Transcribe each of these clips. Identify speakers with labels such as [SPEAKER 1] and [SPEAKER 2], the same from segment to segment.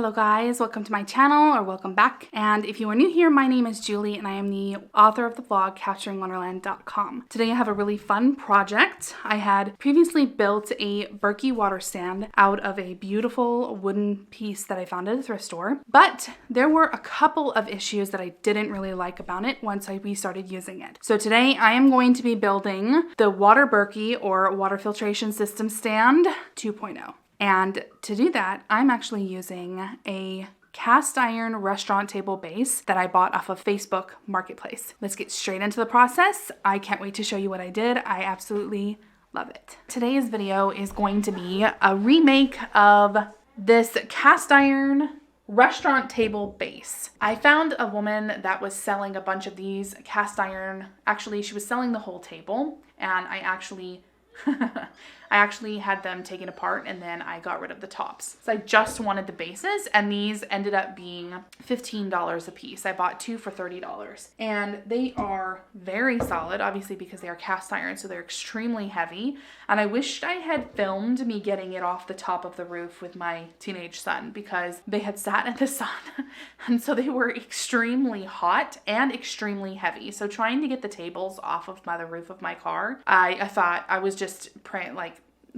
[SPEAKER 1] Hello guys, welcome to my channel, or welcome back. And if you are new here, my name is Julie and I am the author of the blog CapturingWonderland.com. Today I have a really fun project. I had previously built a Berkey water stand out of a beautiful wooden piece that I found at a thrift store, but there were a couple of issues that I didn't really like about it once we started using it. So today I am going to be building the Water Berkey, or Water Filtration System Stand 2.0. And to do that, I'm actually using a cast iron restaurant table base that I bought off of Facebook Marketplace. Let's get straight into the process. I can't wait to show you what I did. I absolutely love it. Today's video is going to be a remake of this cast iron restaurant table base. I found a woman that was selling a bunch of these cast iron. Actually, she was selling the whole table, and I actually had them taken apart and then I got rid of the tops. So I just wanted the bases, and these ended up being $15 a piece. I bought two for $30 and they are very solid, obviously because they are cast iron, so they're extremely heavy. And I wished I had filmed me getting it off the top of the roof with my teenage son, because they had sat in the sun and so they were extremely hot and extremely heavy. So trying to get the tables off of the roof of my car, I thought I was just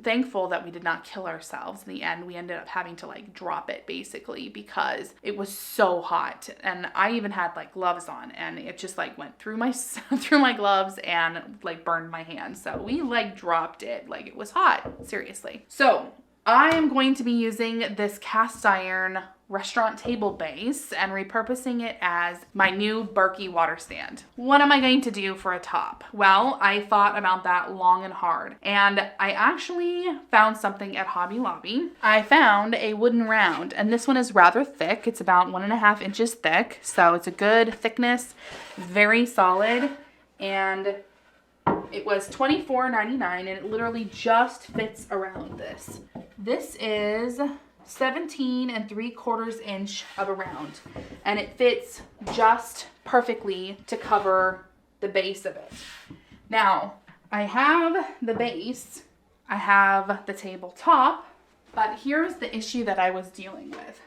[SPEAKER 1] thankful that we did not kill ourselves. In the end, we ended up having to drop it basically because it was so hot, and I even had gloves on, and it just went through my through my gloves and burned my hands. So we dropped it. It was hot, seriously. So I am going to be using this cast iron restaurant table base and repurposing it as my new Berkey water stand. What am I going to do for a top? Well, I thought about that long and hard, and I actually found something at Hobby Lobby. I found a wooden round, and this one is rather thick. It's about 1.5 inches thick, so it's a good thickness, very solid, and it was $24.99, and it literally just fits around this. This is 17 3/4 inch of a round, and it fits just perfectly to cover the base of it. Now, I have the base, I have the tabletop, but here's the issue that I was dealing with.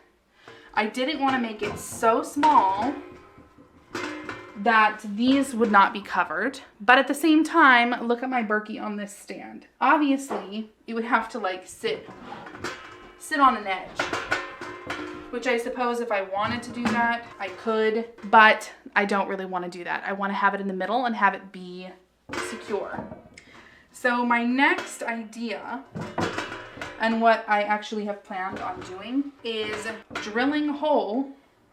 [SPEAKER 1] I didn't want to make it so small that these would not be covered, but at the same time, look at my Berkey on this stand. Obviously, it would have to sit on an edge, which I suppose if I wanted to do that, I could, but I don't really want to do that. I want to have it in the middle and have it be secure. So my next idea, and what I actually have planned on doing, is drilling a hole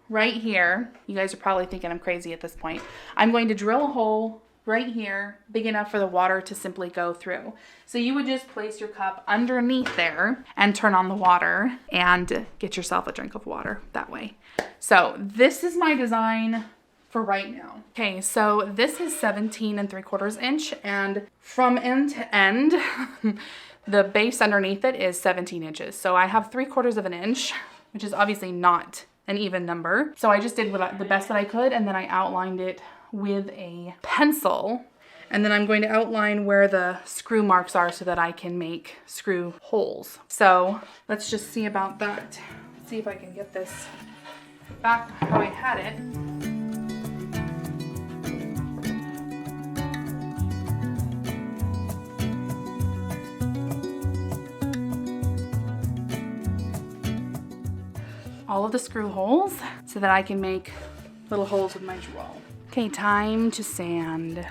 [SPEAKER 1] right here. You guys are probably thinking I'm crazy at this point. I'm going to drill a hole right here, big enough for the water to simply go through. So you would just place your cup underneath there and turn on the water and get yourself a drink of water that way. So this is my design for right now. Okay, so this is 17 3/4 inch, and from end to end, the base underneath it is 17 inches. So I have 3/4 of an inch, which is obviously not an even number. So I just did the best that I could, and then I outlined it with a pencil, and then I'm going to outline where the screw marks are so that I can make screw holes. So let's just see about that. See if I can get this back how I had it. All of the screw holes so that I can make little holes with my drill. Okay, time to sand.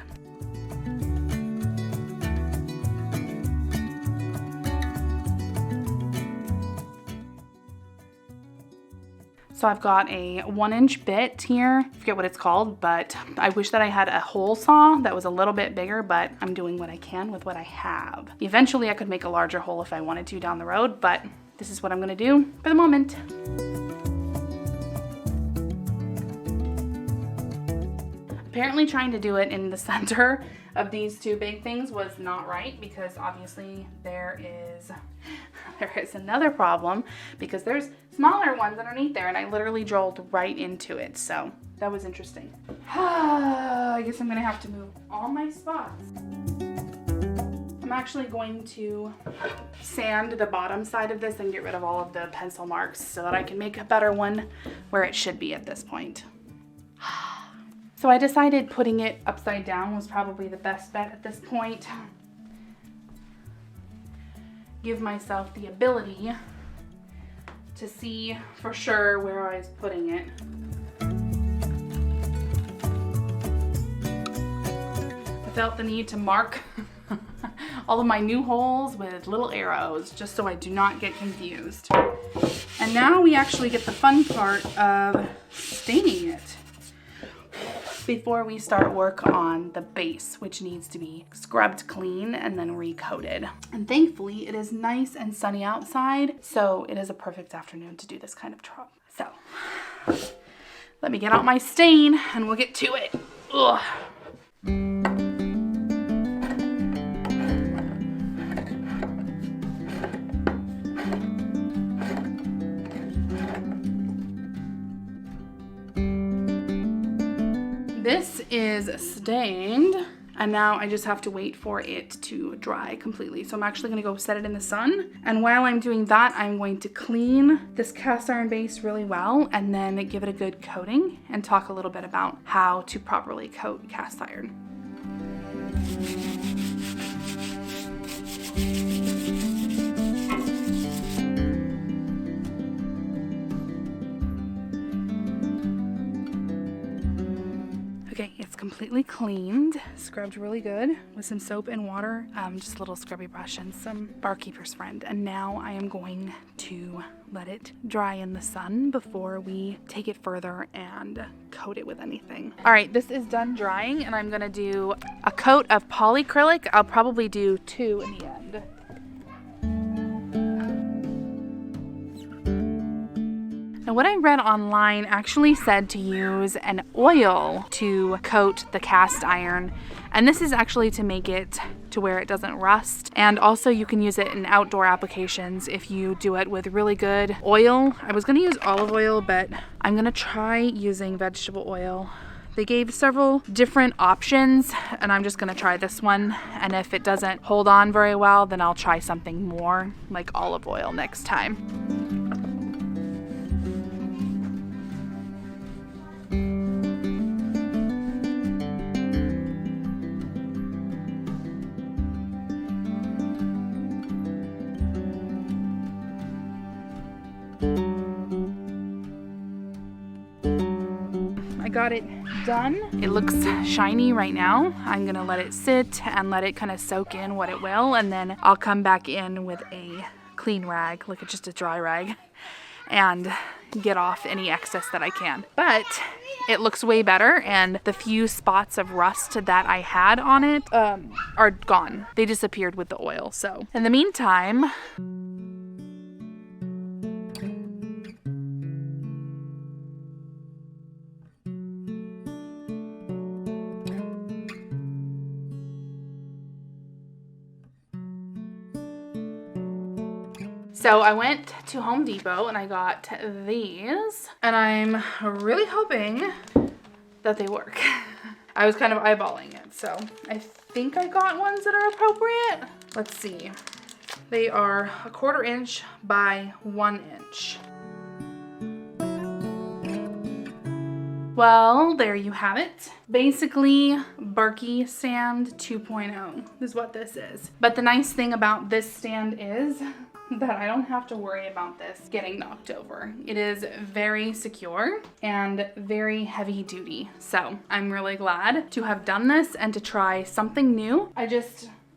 [SPEAKER 1] So I've got a 1-inch bit here. I forget what it's called, but I wish that I had a hole saw that was a little bit bigger, but I'm doing what I can with what I have. Eventually I could make a larger hole if I wanted to down the road, but this is what I'm gonna do for the moment. Apparently trying to do it in the center of these two big things was not right, because obviously there is another problem, because there's smaller ones underneath there, and I literally drilled right into it. So that was interesting. I guess I'm gonna have to move all my spots. I'm I'm actually going to sand the bottom side of this and get rid of all of the pencil marks so that I can make a better one where it should be at this point. So I decided putting it upside down was probably the best bet at this point. Give myself the ability to see for sure where I was putting it. I felt the need to mark all of my new holes with little arrows just so I do not get confused. And now we actually get the fun part of staining it before we start work on the base, which needs to be scrubbed clean and then recoated. And thankfully it is nice and sunny outside, so it is a perfect afternoon to do this kind of job. So let me get out my stain and we'll get to it. Ugh. This is stained, and now I just have to wait for it to dry completely. So I'm actually gonna go set it in the sun. And while I'm doing that, I'm going to clean this cast iron base really well and then give it a good coating and talk a little bit about how to properly coat cast iron. Okay, it's completely cleaned, scrubbed really good with some soap and water, just a little scrubby brush and some Barkeeper's Friend. And now I am going to let it dry in the sun before we take it further and coat it with anything. All right, this is done drying and I'm gonna do a coat of polyacrylic. I'll probably do 2 in the end. Now, what I read online actually said to use an oil to coat the cast iron, and this is actually to make it to where it doesn't rust. And also you can use it in outdoor applications if you do it with really good oil. I was gonna use olive oil, but I'm gonna try using vegetable oil. They gave several different options and I'm just gonna try this one. And if it doesn't hold on very well, then I'll try something more like olive oil next time. Got it done. It looks shiny right now. I'm gonna let it sit and let it kind of soak in what it will, and then I'll come back in with a clean rag, like just a dry rag, and get off any excess that I can. But it looks way better, and the few spots of rust that I had on it are gone. They disappeared with the oil. So in the meantime, so I went to Home Depot and I got these, and I'm really hoping that they work. I was kind of eyeballing it, so I think I got ones that are appropriate. Let's see. They are 1/4 inch by 1 inch. Well, there you have it. Basically, Berkey stand 2.0 is what this is. But the nice thing about this stand is that I don't have to worry about this getting knocked over. It is very secure and very heavy duty. So I'm really glad to have done this and to try something new.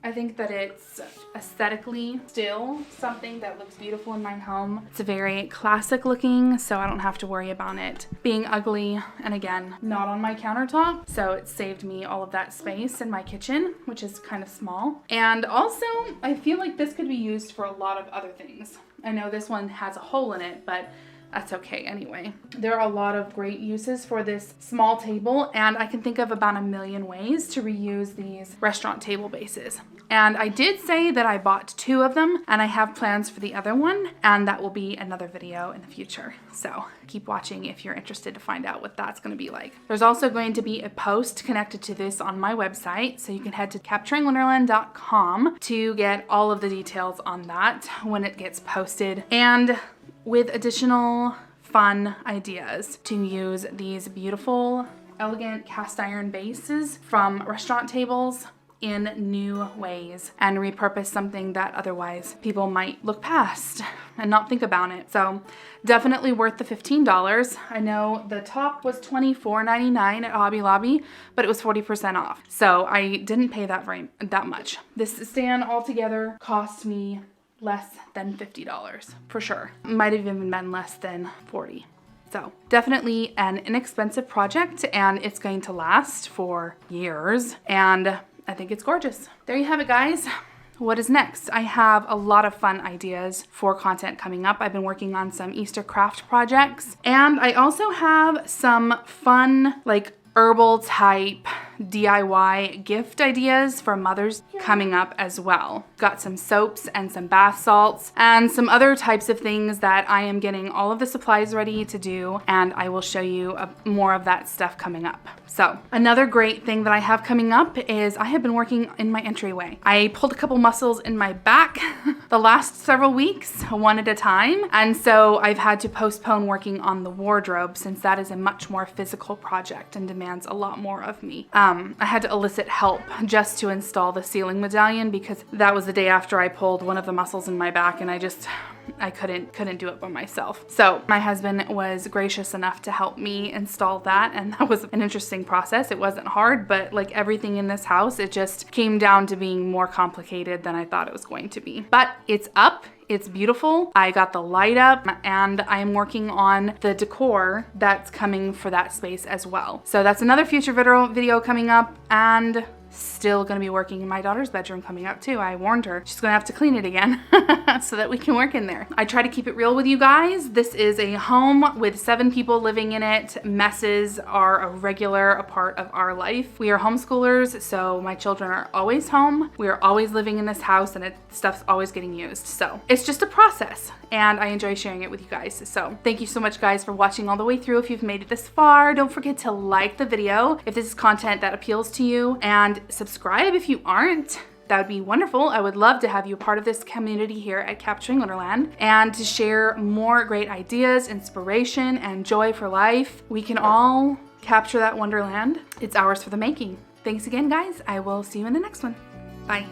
[SPEAKER 1] I think that it's aesthetically still something that looks beautiful in my home. It's very classic looking, so I don't have to worry about it being ugly, and again, not on my countertop. So it saved me all of that space in my kitchen, which is kind of small. And also, I feel like this could be used for a lot of other things. I know this one has a hole in it, but that's okay anyway. There are a lot of great uses for this small table, and I can think of about 1 million ways to reuse these restaurant table bases. And I did say that I bought 2 of them and I have plans for the other one, and that will be another video in the future. So keep watching if you're interested to find out what that's going to be like. There's also going to be a post connected to this on my website, so you can head to capturingwonderland.com to get all of the details on that when it gets posted, and with additional fun ideas to use these beautiful, elegant cast iron bases from restaurant tables in new ways and repurpose something that otherwise people might look past and not think about it. So definitely worth the $15. I know the top was $24.99 at Hobby Lobby, but it was 40% off. So I didn't pay that much. This stand altogether cost me less than $50 for sure. Might have even been less than $40. So definitely an inexpensive project, and it's going to last for years, and I think it's gorgeous. There you have it, guys. What is next? I have a lot of fun ideas for content coming up. I've been working on some Easter craft projects, and I also have some fun, like, herbal type DIY gift ideas for mothers coming up as well. Got some soaps and some bath salts and some other types of things that I am getting all of the supplies ready to do, and I will show you more of that stuff coming up. So another great thing that I have coming up is I have been working in my entryway. I pulled a couple muscles in my back the last several weeks, one at a time, and so I've had to postpone working on the wardrobe since that is a much more physical project and demands a lot more of me. I had to elicit help just to install the ceiling medallion because that was the day after I pulled one of the muscles in my back, and I couldn't do it by myself. So my husband was gracious enough to help me install that, and that was an interesting process. It wasn't hard, but like everything in this house, it just came down to being more complicated than I thought it was going to be. But it's up. It's beautiful. I got the light up, and I'm working on the decor that's coming for that space as well. So that's another future video coming up, and still gonna be working in my daughter's bedroom coming up too. I warned her. She's gonna have to clean it again so that we can work in there. I try to keep it real with you guys. This is a home with 7 people living in it. Messes are a part of our life. We are homeschoolers, so my children are always home. We are always living in this house, and stuff's always getting used. So it's just a process, and I enjoy sharing it with you guys. So thank you so much, guys, for watching all the way through. If you've made it this far, don't forget to like the video if this is content that appeals to you, and subscribe if you aren't. That would be wonderful. I would love to have you a part of this community here at Capturing Wonderland and to share more great ideas, inspiration, and joy for life. We can all capture that wonderland. It's ours for the making. Thanks again, guys. I will see you in the next one. Bye.